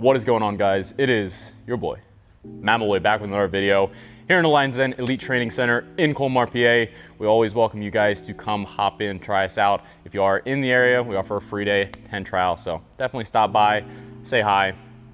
What is going on, guys? It is your boy, Mammalway, back with another video here in the Lions Den Elite Training Center in Colmar, PA. We always welcome you guys to come hop in, try us out. If you are in the area, we offer a free day 10 trial, so definitely stop by, say hi,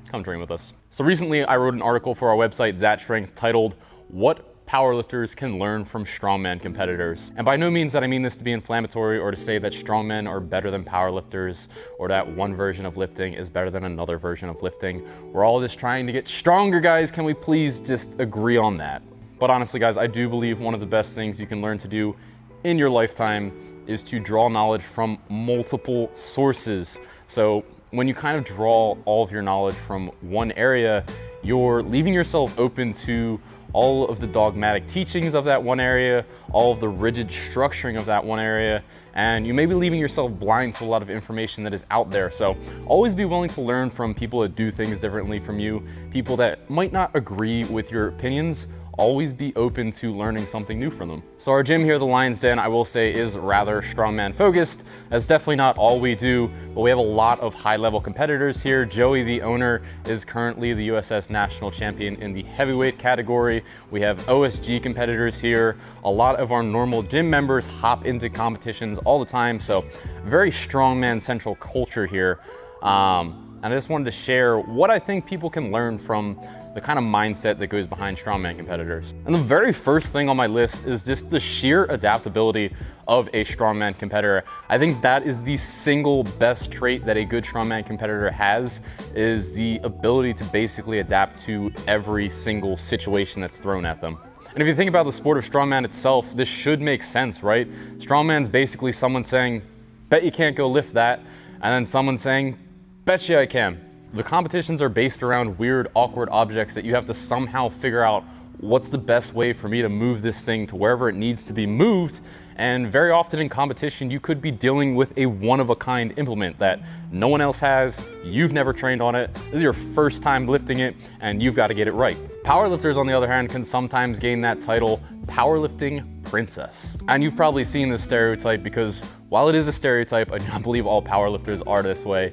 come train with us. So recently I wrote an article for our website, Zat Strength, titled, "What Powerlifters Can Learn from Strongman Competitors." And by no means that I mean this to be inflammatory or to say that strongmen are better than powerlifters or that one version of lifting is better than another version of lifting. We're all just trying to get stronger, guys. Can we please just agree on that? But honestly, guys, I do believe one of the best things you can learn to do in your lifetime is to draw knowledge from multiple sources. So when you kind of draw all of your knowledge from one area, you're leaving yourself open to all of the dogmatic teachings of that one area, all of the rigid structuring of that one area, and you may be leaving yourself blind to a lot of information that is out there. So always be willing to learn from people that do things differently from you, people that might not agree with your opinions. Always be open to learning something new from them. So our gym here at the Lions Den, I will say, is rather strongman focused. That's definitely not all we do, but we have a lot of high level competitors here. Joey, the owner, is currently the USS national champion in the heavyweight category. We have OSG competitors here. A lot of our normal gym members hop into competitions all the time. So very strongman central culture here. And I just wanted to share what I think people can learn from the kind of mindset that goes behind strongman competitors. And the very first thing on my list is just the sheer adaptability of a strongman competitor. I think that is the single best trait that a good strongman competitor has, is the ability to basically adapt to every single situation that's thrown at them. And if you think about the sport of strongman itself, this should make sense, right? Strongman's basically someone saying, bet you can't go lift that, and then someone saying, bet you I can. The competitions are based around weird, awkward objects that you have to somehow figure out what's the best way for me to move this thing to wherever it needs to be moved. And very often in competition, you could be dealing with a one-of-a-kind implement that no one else has, you've never trained on it, this is your first time lifting it, and you've got to get it right. Powerlifters, on the other hand, can sometimes gain that title, powerlifting princess. And you've probably seen this stereotype, because while it is a stereotype, I do not believe all powerlifters are this way.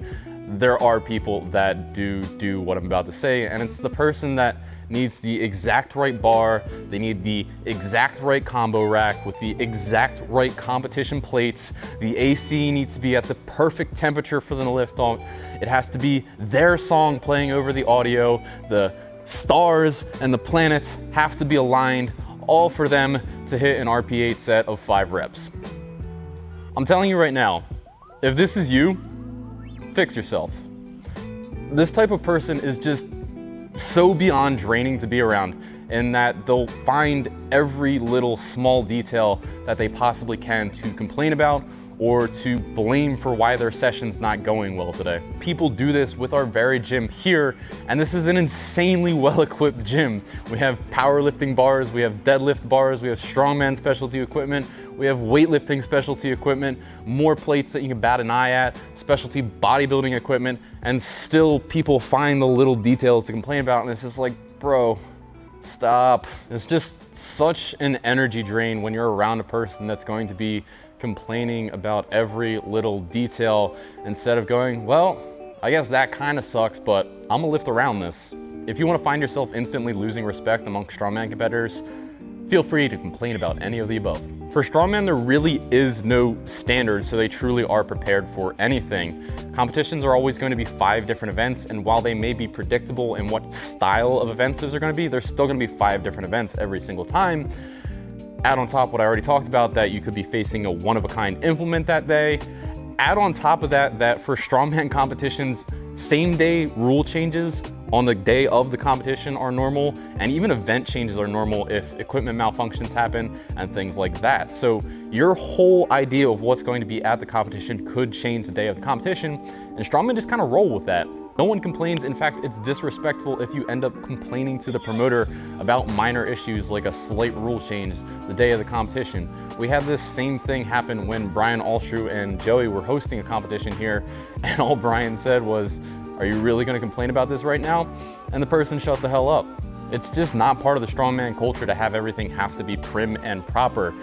There are people that do what I'm about to say, and it's the person that needs the exact right bar, they need the exact right combo rack with the exact right competition plates, the AC needs to be at the perfect temperature for them to lift on, it has to be their song playing over the audio, the stars and the planets have to be aligned, all for them to hit an RP8 set of 5 reps. I'm telling you right now, if this is you, fix yourself. This type of person is just so beyond draining to be around, in that they'll find every little small detail that they possibly can to complain about or to blame for why their session's not going well today. People do this with our very gym here, and this is an insanely well-equipped gym. We have powerlifting bars, we have deadlift bars, we have strongman specialty equipment, we have weightlifting specialty equipment, more plates that you can bat an eye at, specialty bodybuilding equipment, and still people find the little details to complain about, and it's just like, bro, stop. It's just such an energy drain when you're around a person that's going to be complaining about every little detail instead of going, well, I guess that kind of sucks, but I'm gonna lift around this. If you want to find yourself instantly losing respect among strongman competitors, feel free to complain about any of the above. For strongman, there really is no standard, so they truly are prepared for anything. Competitions are always going to be 5 different events, and while they may be predictable in what style of events those are going to be, there's still going to be 5 different events every single time. Add on top what I already talked about, that you could be facing a one-of-a-kind implement that day. Add on top of that, that for strongman competitions, same-day rule changes on the day of the competition are normal, and even event changes are normal if equipment malfunctions happen and things like that. So your whole idea of what's going to be at the competition could change the day of the competition, and strongmen just kind of roll with that. No one complains. In fact, it's disrespectful if you end up complaining to the promoter about minor issues like a slight rule change the day of the competition. We had this same thing happen when Brian Alshrew and Joey were hosting a competition here, and all Brian said was, "Are you really going to complain about this right now?" And the person shut the hell up. It's just not part of the strongman culture to have everything have to be prim and proper.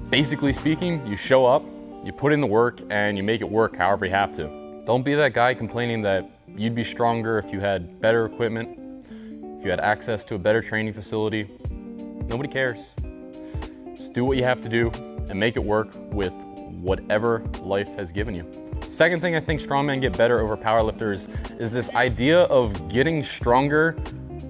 Basically speaking, you show up, you put in the work, and you make it work however you have to. Don't be that guy complaining that you'd be stronger if you had better equipment, if you had access to a better training facility. Nobody cares. Just do what you have to do and make it work with whatever life has given you. Second thing I think strongmen get better over powerlifters is this idea of getting stronger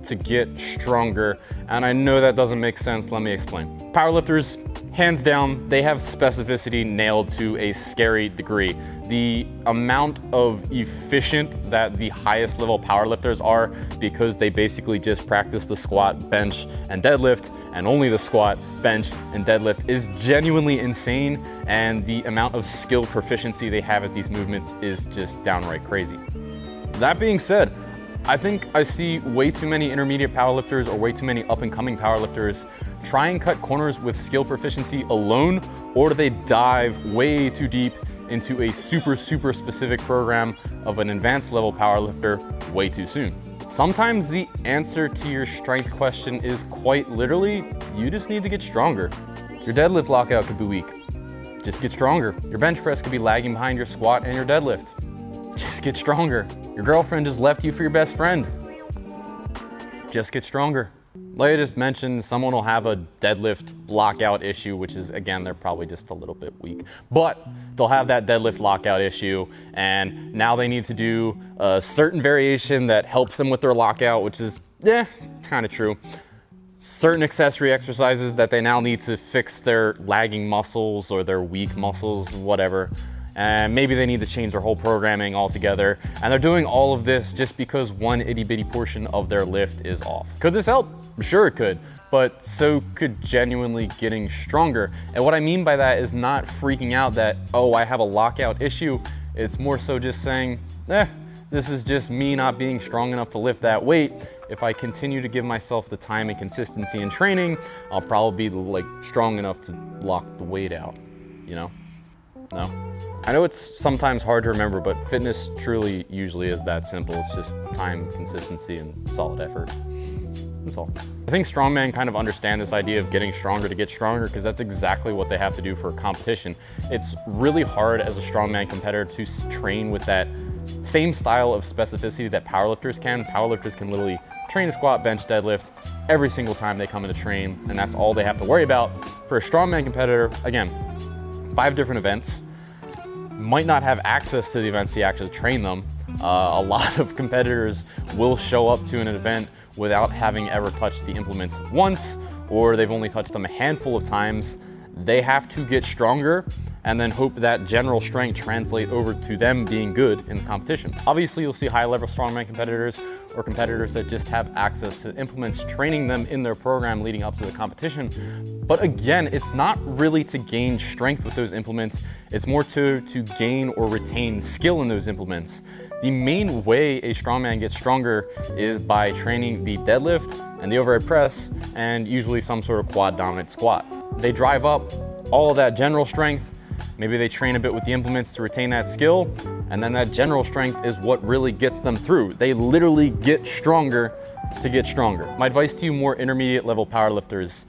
to get stronger. And I know that doesn't make sense. Let me explain. Powerlifters, hands down, they have specificity nailed to a scary degree. The amount of efficient that the highest level powerlifters are, because they basically just practice the squat, bench, and deadlift, and only the squat, bench, and deadlift, is genuinely insane. And the amount of skill proficiency they have at these movements is just downright crazy. That being said, I think I see way too many intermediate powerlifters or way too many up-and-coming powerlifters try and cut corners with skill proficiency alone, or do they dive way too deep into a super specific program of an advanced level powerlifter way too soon. Sometimes the answer to your strength question is quite literally, you just need to get stronger. Your deadlift lockout could be weak. Just get stronger. Your bench press could be lagging behind your squat and your deadlift. Just get stronger. Your girlfriend just left you for your best friend. Just get stronger. Like I just mentioned, someone will have a deadlift lockout issue, which is, again, they're probably just a little bit weak, but they'll have that deadlift lockout issue, and now they need to do a certain variation that helps them with their lockout, which is, kind of true. Certain accessory exercises that they now need to fix their lagging muscles or their weak muscles, whatever. And maybe they need to change their whole programming altogether. And they're doing all of this just because one itty bitty portion of their lift is off. Could this help? Sure it could, but so could genuinely getting stronger. And what I mean by that is not freaking out that, oh, I have a lockout issue. It's more so just saying, this is just me not being strong enough to lift that weight. If I continue to give myself the time and consistency in training, I'll probably be like strong enough to lock the weight out, you know? No? I know it's sometimes hard to remember, but fitness truly usually is that simple. It's just time, consistency, and solid effort. That's all. I think strongmen kind of understand this idea of getting stronger to get stronger, because that's exactly what they have to do for a competition. It's really hard as a strongman competitor to train with that same style of specificity that powerlifters can. Powerlifters can literally train a squat, bench, deadlift every single time they come into train, and that's all they have to worry about. For a strongman competitor, again, 5 different events, might not have access to the events to actually train them. A lot of competitors will show up to an event without having ever touched the implements once, or they've only touched them a handful of times. They have to get stronger and then hope that general strength translate over to them being good in the competition. Obviously, you'll see high-level strongman competitors or competitors that just have access to implements, training them in their program leading up to the competition. But again, it's not really to gain strength with those implements. It's more to gain or retain skill in those implements. The main way a strongman gets stronger is by training the deadlift and the overhead press, and usually some sort of quad dominant squat. They drive up all of that general strength. Maybe they train a bit with the implements to retain that skill, and then that general strength is what really gets them through. They literally get stronger to get stronger. My advice to you more intermediate level powerlifters,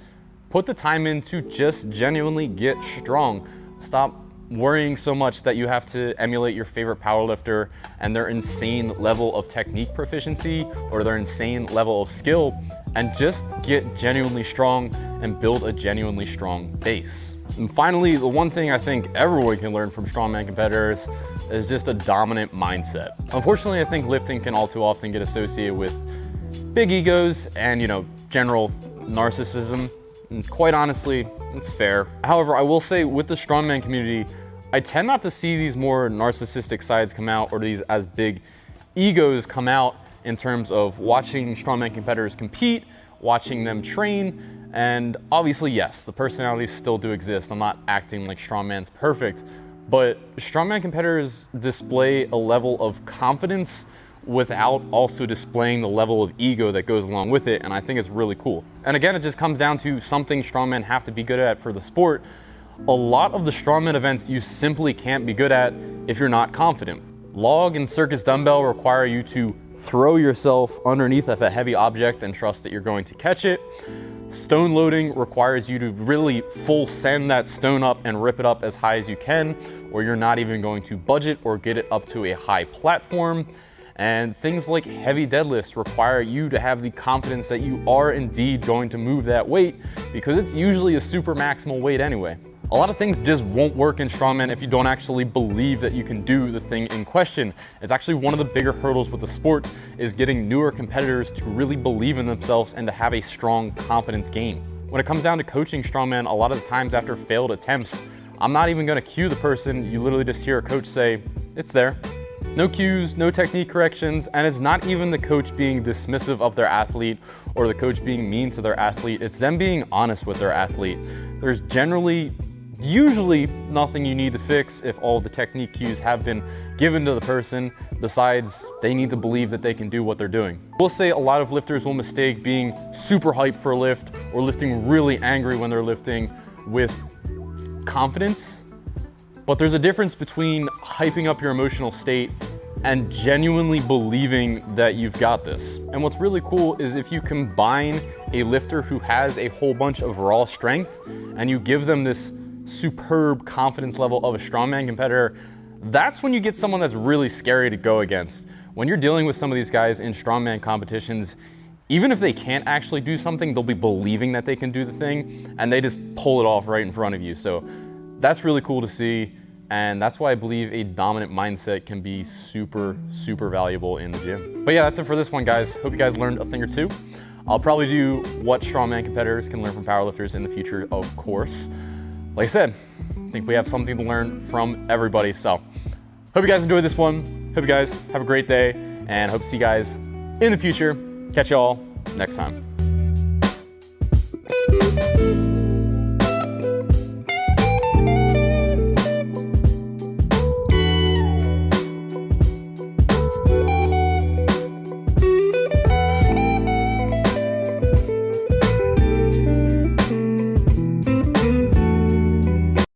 put the time in to just genuinely get strong. Stop worrying so much that you have to emulate your favorite powerlifter and their insane level of technique proficiency or their insane level of skill, and just get genuinely strong and build a genuinely strong base. And finally, the one thing I think everyone can learn from strongman competitors is just a dominant mindset. Unfortunately, I think lifting can all too often get associated with big egos and, general narcissism. And quite honestly, it's fair. However, I will say with the strongman community, I tend not to see these more narcissistic sides come out, or these as big egos come out, in terms of watching strongman competitors compete, watching them train. And obviously, yes, the personalities still do exist. I'm not acting like strongman's perfect, but strongman competitors display a level of confidence without also displaying the level of ego that goes along with it, and I think it's really cool. And again, it just comes down to something strongmen have to be good at for the sport. A lot of the strongman events you simply can't be good at if you're not confident. Log and circus dumbbell require you to throw yourself underneath of a heavy object and trust that you're going to catch it. Stone loading requires you to really full send that stone up and rip it up as high as you can, or you're not even going to budge it or get it up to a high platform. And things like heavy deadlifts require you to have the confidence that you are indeed going to move that weight, because it's usually a super maximal weight anyway. A lot of things just won't work in strongman if you don't actually believe that you can do the thing in question. It's actually one of the bigger hurdles with the sport, is getting newer competitors to really believe in themselves and to have a strong confidence gain. When it comes down to coaching strongman, a lot of the times after failed attempts, I'm not even gonna cue the person. You literally just hear a coach say, it's there. No cues, no technique corrections, and it's not even the coach being dismissive of their athlete or the coach being mean to their athlete. It's them being honest with their athlete. There's usually nothing you need to fix if all the technique cues have been given to the person, besides they need to believe that they can do what they're doing. We'll say a lot of lifters will mistake being super hyped for a lift or lifting really angry when they're lifting with confidence, but there's a difference between hyping up your emotional state and genuinely believing that you've got this. And what's really cool is if you combine a lifter who has a whole bunch of raw strength and you give them this superb confidence level of a strongman competitor, that's when you get someone that's really scary to go against. When you're dealing with some of these guys in strongman competitions, even if they can't actually do something, they'll be believing that they can do the thing, and they just pull it off right in front of you. So that's really cool to see, and that's why I believe a dominant mindset can be super, super valuable in the gym. But yeah, that's it for this one, guys. Hope you guys learned a thing or two. I'll probably do what strongman competitors can learn from powerlifters in the future, of course. Like I said, I think we have something to learn from everybody. So hope you guys enjoyed this one. Hope you guys have a great day, and hope to see you guys in the future. Catch y'all next time.